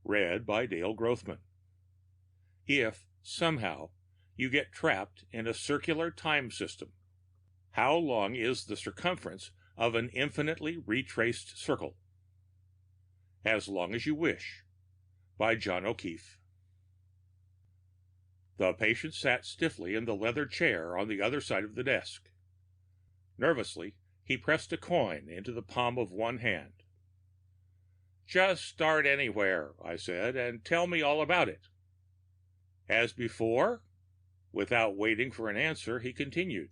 read by Dale Grothman. If, somehow, you get trapped in a circular time system, how long is the circumference of an infinitely retraced circle? As long as you wish, by John O'Keefe. The patient sat stiffly in the leather chair on the other side of the desk. Nervously, he pressed a coin into the palm of one hand. "Just start anywhere," I said, "and tell me all about it." "As before?" Without waiting for an answer, he continued,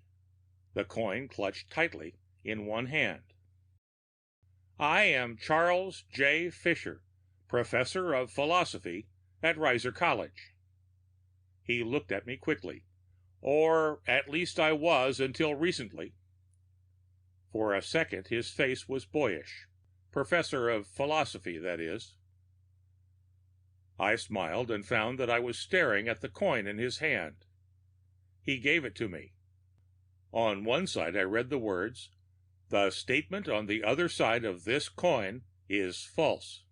the coin clutched tightly in one hand. "I am Charles J. Fisher, professor of philosophy at Reiser College." He looked at me quickly. "Or at least I was until recently." For a second his face was boyish. Professor of philosophy, that is. I smiled and found that I was staring at the coin in his hand. He gave it to me. On one side I read the words, "The statement on the other side of this coin is false."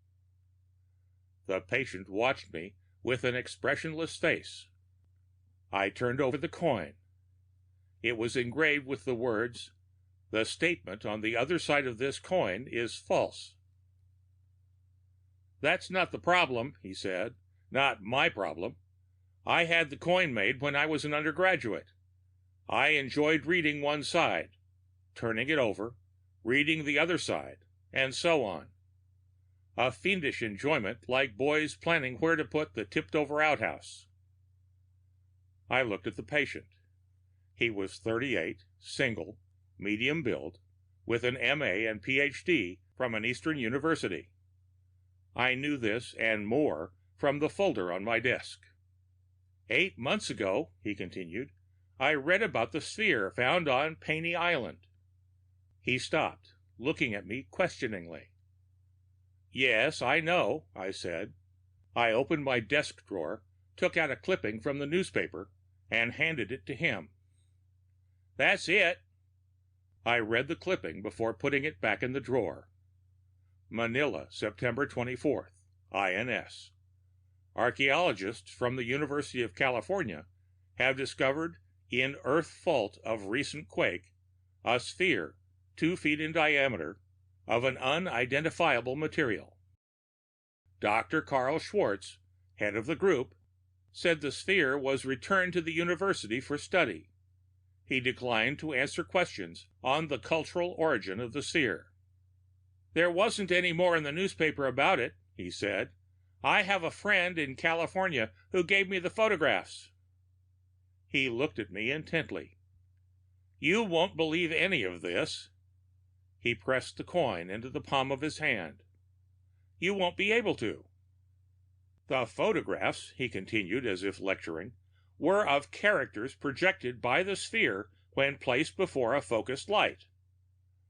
The patient watched me with an expressionless face. I turned over the coin. It was engraved with the words, "The statement on the other side of this coin is false." "That's not the problem," he said. "Not my problem. I had the coin made when I was an undergraduate. I enjoyed reading one side, turning it over, reading the other side, and so on. A fiendish enjoyment, like boys planning where to put the tipped-over outhouse." I looked at the patient. He was 38, single, medium build, with an M.A. and Ph.D. from an Eastern university. I knew this and more from the folder on my desk. "8 months ago," he continued, "I read about the sphere found on Paney Island." He stopped, looking at me questioningly. "Yes, I know," I said. I opened my desk drawer, took out a clipping from the newspaper, and handed it to him. "That's it." I read the clipping before putting it back in the drawer. Manila, September 24th, INS. Archaeologists from the University of California have discovered in earth fault of recent quake a sphere 2 feet in diameter of an unidentifiable material. Dr. Carl Schwartz, head of the group, said the sphere was returned to the university for study. He declined to answer questions on the cultural origin of the sphere. "There wasn't any more in the newspaper about it," he said. "I have a friend in California who gave me the photographs." He looked at me intently. "You won't believe any of this." He pressed the coin into the palm of his hand. "You won't be able to." "The photographs," he continued as if lecturing, "were of characters projected by the sphere when placed before a focused light.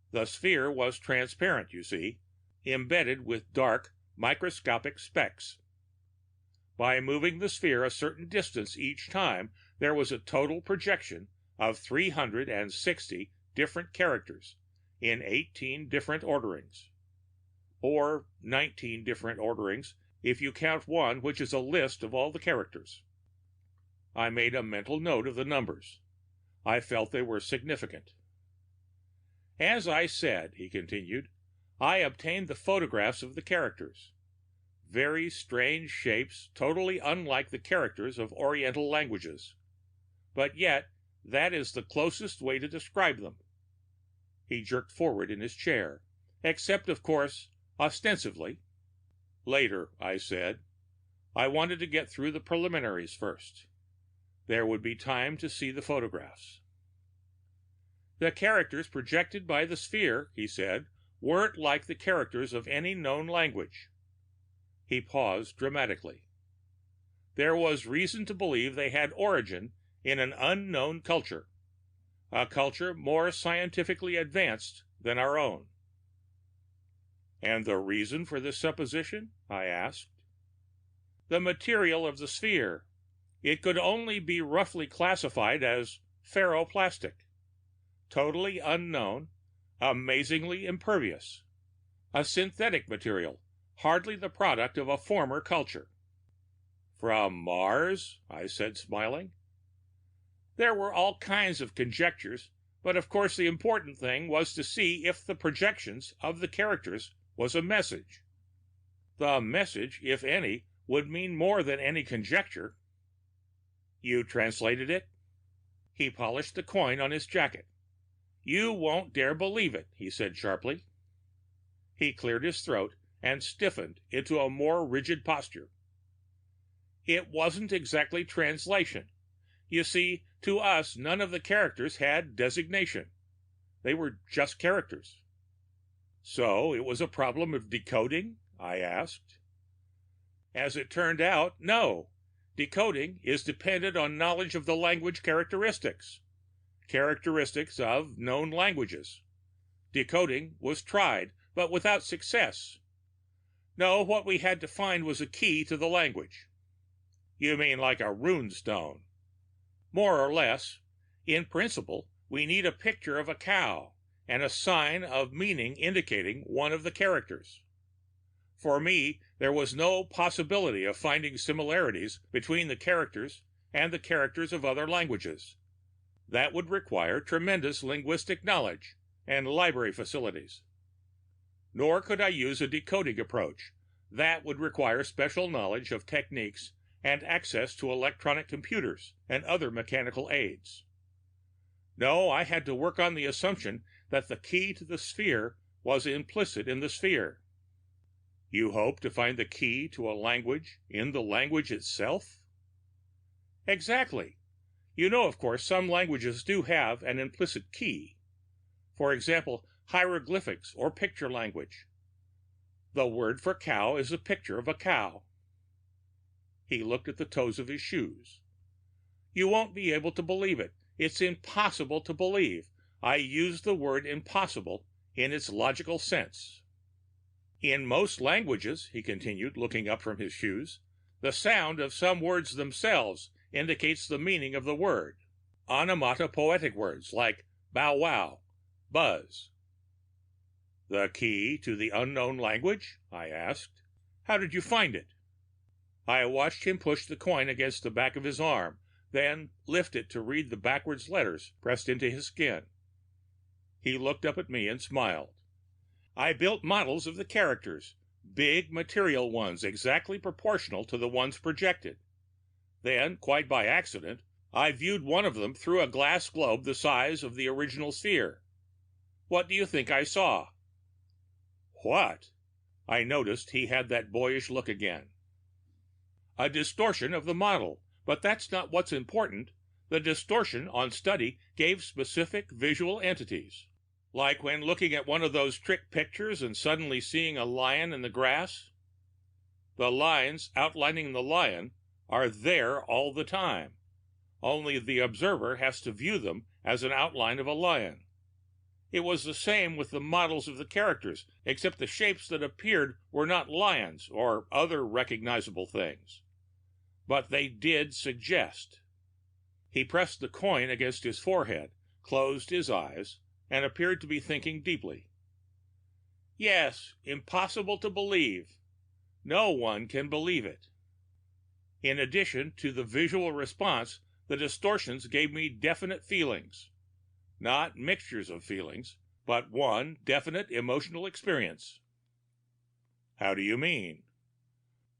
The sphere was transparent, you see, embedded with dark, microscopic specks. By moving the sphere a certain distance each time, there was a total projection of 360 different characters in 18 different orderings. Or 19 different orderings if you count one which is a list of all the characters." I made a mental note of the numbers. I felt they were significant. "As I said," he continued, "I obtained the photographs of the characters. Very strange shapes, totally unlike the characters of Oriental languages. But yet, that is the closest way to describe them." He jerked forward in his chair. "Except, of course, ostensibly." "Later," I said. I wanted to get through the preliminaries first. There would be time to see the photographs. "The characters projected by the sphere," he said, "weren't like the characters of any known language." He paused dramatically. "There was reason to believe they had origin in an unknown culture, a culture more scientifically advanced than our own." "And the reason for this supposition?" I asked. "The material of the sphere. It could only be roughly classified as ferroplastic. Totally unknown, amazingly impervious. A synthetic material, hardly the product of a former culture. From Mars? I said, smiling. There were all kinds of conjectures, but of course the important thing was to see if the projections of the characters was a message. The message, if any, would mean more than any conjecture. You translated it? He polished the coin on his jacket. You won't dare believe it, he said sharply. He cleared his throat and stiffened into a more rigid posture. It wasn't exactly translation. You see, to us, none of the characters had designation. They were just characters. So it was a problem of decoding? I asked. As it turned out, no. Decoding is dependent on knowledge of the language characteristics of known languages. Decoding was tried, but without success. No, what we had to find was a key to the language. You mean like a rune stone? More or less. In principle, we need a picture of a cow and a sign of meaning indicating one of the characters. For me, there was no possibility of finding similarities between the characters and the characters of other languages. That would require tremendous linguistic knowledge and library facilities. Nor could I use a decoding approach. That would require special knowledge of techniques and access to electronic computers and other mechanical aids. No, I had to work on the assumption that the key to the sphere was implicit in the sphere. You hope to find the key to a language in the language itself? Exactly. You know, of course, some languages do have an implicit key. For example, hieroglyphics or picture language. The word for cow is a picture of a cow. He looked at the toes of his shoes. You won't be able to believe it. It's impossible to believe. I use the word impossible in its logical sense. In most languages, he continued, looking up from his shoes, the sound of some words themselves indicates the meaning of the word. Onomatopoetic words like bow wow, buzz. The key to the unknown language? I asked. How did you find it? I watched him push the coin against the back of his arm, then lift it to read the backwards letters pressed into his skin. He looked up at me and smiled. I built models of the characters, big material ones exactly proportional to the ones projected. Then, quite by accident, I viewed one of them through a glass globe the size of the original sphere. What do you think I saw? What? I noticed he had that boyish look again. A distortion of the model, but that's not what's important. The distortion on study gave specific visual entities. Like when looking at one of those trick pictures and suddenly seeing a lion in the grass. The lines outlining the lion are there all the time. Only the observer has to view them as an outline of a lion. It was the same with the models of the characters, except the shapes that appeared were not lions or other recognizable things. But they did suggest. He pressed the coin against his forehead, closed his eyes, and appeared to be thinking deeply. Yes, impossible to believe. No one can believe it. In addition to the visual response, the distortions gave me definite feelings. Not mixtures of feelings, but one definite emotional experience. How do you mean?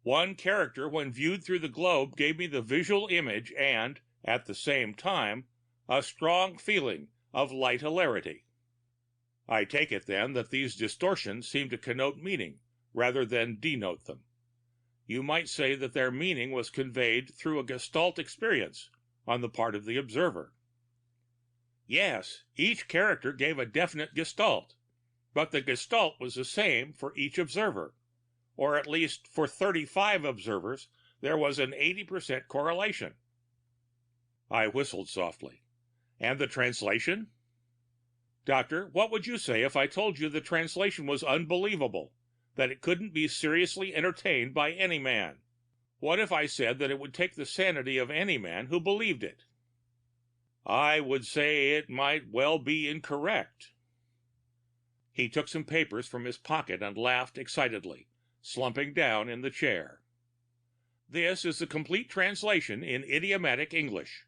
One character, when viewed through the globe, gave me the visual image and, at the same time, a strong feeling of light hilarity. I take it then that these distortions seem to connote meaning rather than denote them. You might say that their meaning was conveyed through a gestalt experience on the part of the observer. Yes, each character gave a definite gestalt, but the gestalt was the same for each observer, or at least for 35 observers there was an 80% correlation. I whistled softly. And the translation? Doctor, what would you say if I told you the translation was unbelievable, that it couldn't be seriously entertained by any man? What if I said that it would take the sanity of any man who believed it? I would say it might well be incorrect. He took some papers from his pocket and laughed excitedly. slumping down in the chair. "This is the complete translation in idiomatic English.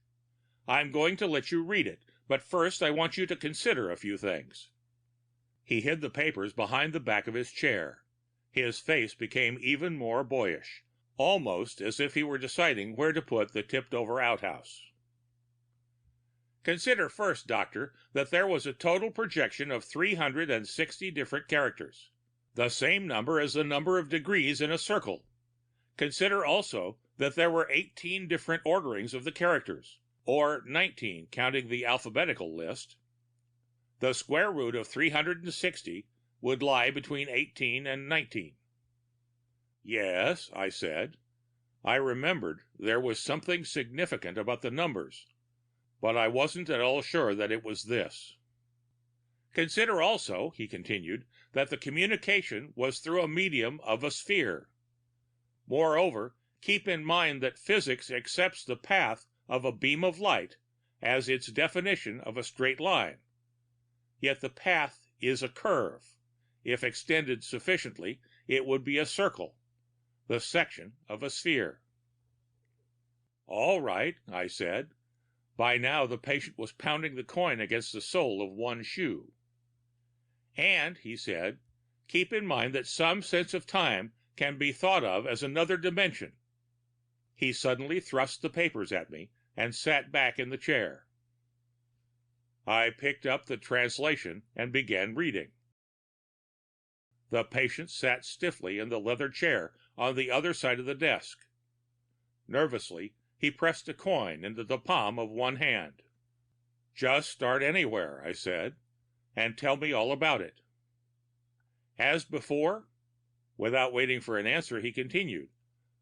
I'm going to let you read it, but first I want you to consider a few things." He hid the papers behind the back of his chair. His face became even more boyish, almost as if he were deciding where to put the tipped-over outhouse. "Consider first, Doctor, that there was a total projection of 360 different characters, the same number as the number of degrees in a circle. Consider also that there were 18 different orderings of the characters, or 19 counting the alphabetical list. The square root of 360 would lie between 18 and 19. "Yes," I said. I remembered there was something significant about the numbers, but I wasn't at all sure that it was this. "Consider also," he continued, "that the communication was through a medium of a sphere. Moreover, keep in mind that physics accepts the path of a beam of light as its definition of a straight line. Yet the path is a curve. If extended sufficiently, it would be a circle, the section of a sphere." "All right," I said. By now the patient was pounding the coin against the sole of one shoe. "And," he said, "keep in mind that some sense of time can be thought of as another dimension." He suddenly thrust the papers at me and sat back in the chair. I picked up the translation and began reading. The patient sat stiffly in the leather chair on the other side of the desk. Nervously, he pressed a coin into the palm of one hand. "Just start anywhere," I said, "and tell me all about it." "As before?" Without waiting for an answer, he continued,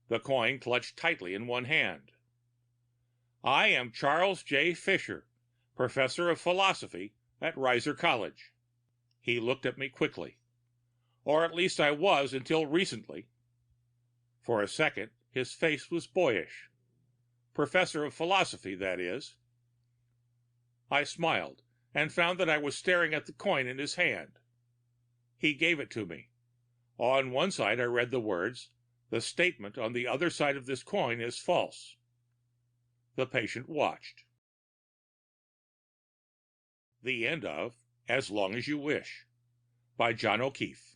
the coin clutched tightly in one hand. "I am Charles J. Fisher, professor of philosophy at Reiser College." He looked at me quickly. "Or at least I was until recently." For a second, his face was boyish. "Professor of philosophy, that is." I smiled and found that I was staring at the coin in his hand. He gave it to me. On one side I read the words, "The statement on the other side of this coin is false." The patient watched. The end of As Long as You Wish by John O'Keefe.